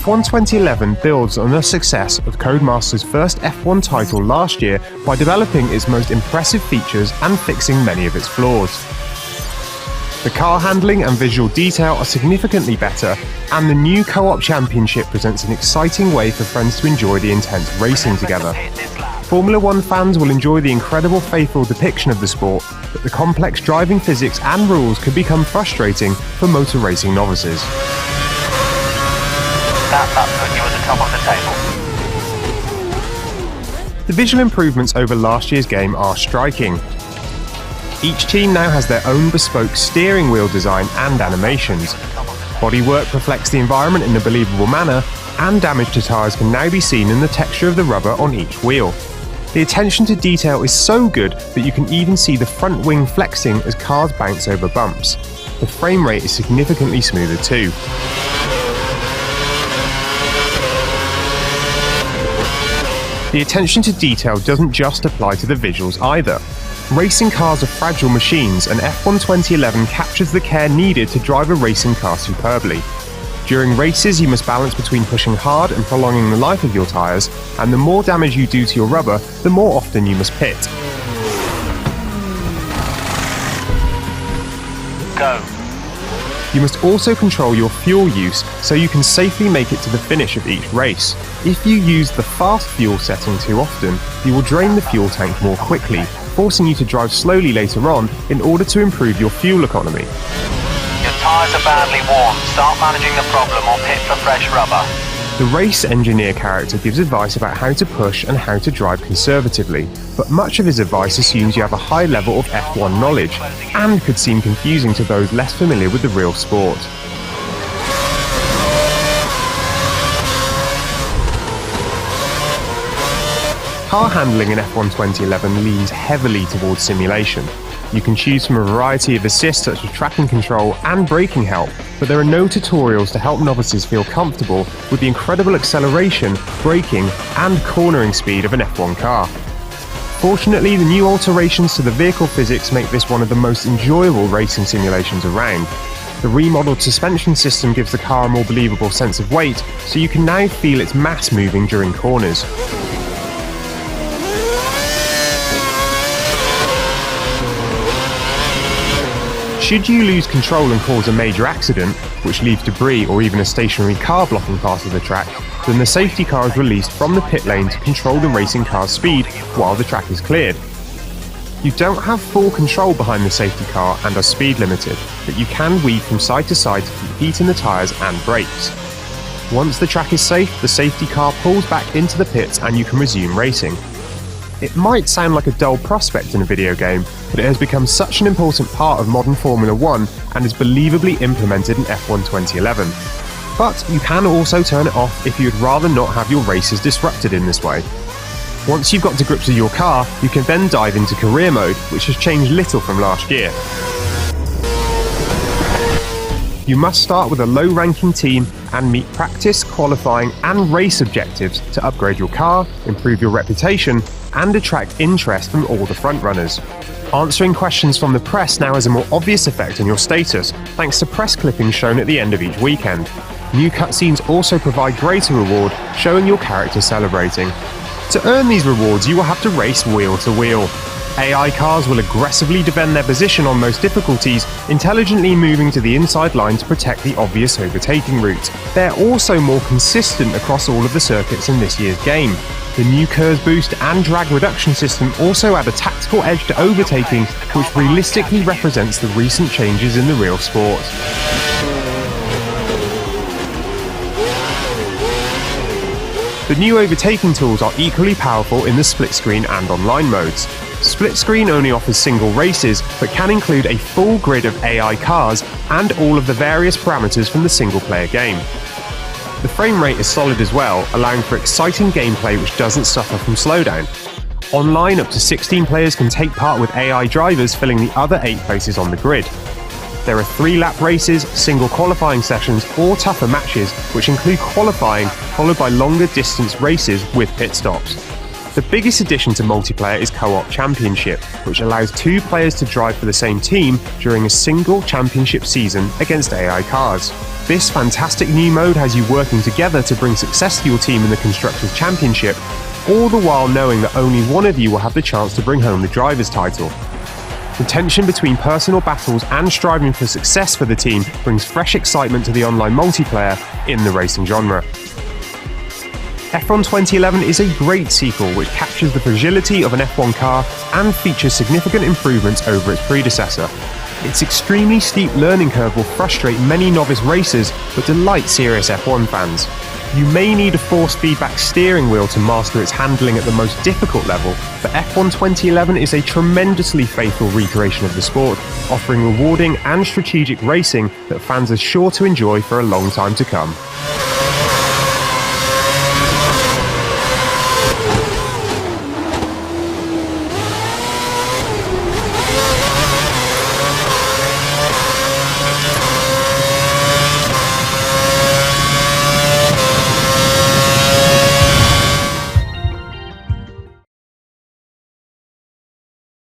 F1 2011 builds on the success of Codemasters' first F1 title last year by developing its most impressive features and fixing many of its flaws. The car handling and visual detail are significantly better, and the new co-op championship presents an exciting way for friends to enjoy the intense racing together. Formula One fans will enjoy the incredible faithful depiction of the sport, but the complex driving physics and rules could become frustrating for motor racing novices. That's put you at the top of the table. The visual improvements over last year's game are striking. Each team now has their own bespoke steering wheel design and animations. Bodywork reflects the environment in a believable manner, and damage to tyres can now be seen in the texture of the rubber on each wheel. The attention to detail is so good that you can even see the front wing flexing as cars bounce over bumps. The frame rate is significantly smoother too. The attention to detail doesn't just apply to the visuals either. Racing cars are fragile machines, and F1 2011 captures the care needed to drive a racing car superbly. During races, you must balance between pushing hard and prolonging the life of your tyres, and the more damage you do to your rubber, the more often you must pit. Go. You must also control your fuel use so you can safely make it to the finish of each race. If you use the fast fuel setting too often, you will drain the fuel tank more quickly, forcing you to drive slowly later on in order to improve your fuel economy. Your tyres are badly worn. Start managing the problem or pit for fresh rubber. The race engineer character gives advice about how to push and how to drive conservatively, but much of his advice assumes you have a high level of F1 knowledge, and could seem confusing to those less familiar with the real sport. Car handling in F1 2011 leans heavily towards simulation. You can choose from a variety of assists such as traction control and braking help, but there are no tutorials to help novices feel comfortable with the incredible acceleration, braking, and cornering speed of an F1 car. Fortunately, the new alterations to the vehicle physics make this one of the most enjoyable racing simulations around. The remodeled suspension system gives the car a more believable sense of weight, so you can now feel its mass moving during corners. Should you lose control and cause a major accident, which leaves debris or even a stationary car blocking part of the track, then the safety car is released from the pit lane to control the racing car's speed while the track is cleared. You don't have full control behind the safety car and are speed limited, but you can weave from side to side to keep heat in the tyres and brakes. Once the track is safe, the safety car pulls back into the pits and you can resume racing. It might sound like a dull prospect in a video game, but it has become such an important part of modern Formula One and is believably implemented in F1 2011. But you can also turn it off if you'd rather not have your races disrupted in this way. Once you've got to grips with your car, you can then dive into career mode, which has changed little from last year. You must start with a low-ranking team and meet practice, qualifying and race objectives to upgrade your car, improve your reputation, and attract interest from all the frontrunners. Answering questions from the press now has a more obvious effect on your status, thanks to press clippings shown at the end of each weekend. New cutscenes also provide greater reward, showing your character celebrating. To earn these rewards, you will have to race wheel to wheel. AI cars will aggressively defend their position on most difficulties, intelligently moving to the inside line to protect the obvious overtaking route. They're also more consistent across all of the circuits in this year's game. The new curves boost and drag reduction system also add a tactical edge to overtaking, which realistically represents the recent changes in the real sport. The new overtaking tools are equally powerful in the split screen and online modes. Split screen only offers single races, but can include a full grid of AI cars and all of the various parameters from the single-player game. The frame rate is solid as well, allowing for exciting gameplay which doesn't suffer from slowdown. Online, up to 16 players can take part with AI drivers filling the other 8 places on the grid. There are 3-lap races, single qualifying sessions, or tougher matches, which include qualifying, followed by longer distance races with pit stops. The biggest addition to multiplayer is Co-op Championship, which allows 2 players to drive for the same team during a single championship season against AI cars. This fantastic new mode has you working together to bring success to your team in the Constructors' Championship, all the while knowing that only one of you will have the chance to bring home the driver's title. The tension between personal battles and striving for success for the team brings fresh excitement to the online multiplayer in the racing genre. F1 2011 is a great sequel which captures the fragility of an F1 car and features significant improvements over its predecessor. Its extremely steep learning curve will frustrate many novice racers but delight serious F1 fans. You may need a force feedback steering wheel to master its handling at the most difficult level, but F1 2011 is a tremendously faithful recreation of the sport, offering rewarding and strategic racing that fans are sure to enjoy for a long time to come.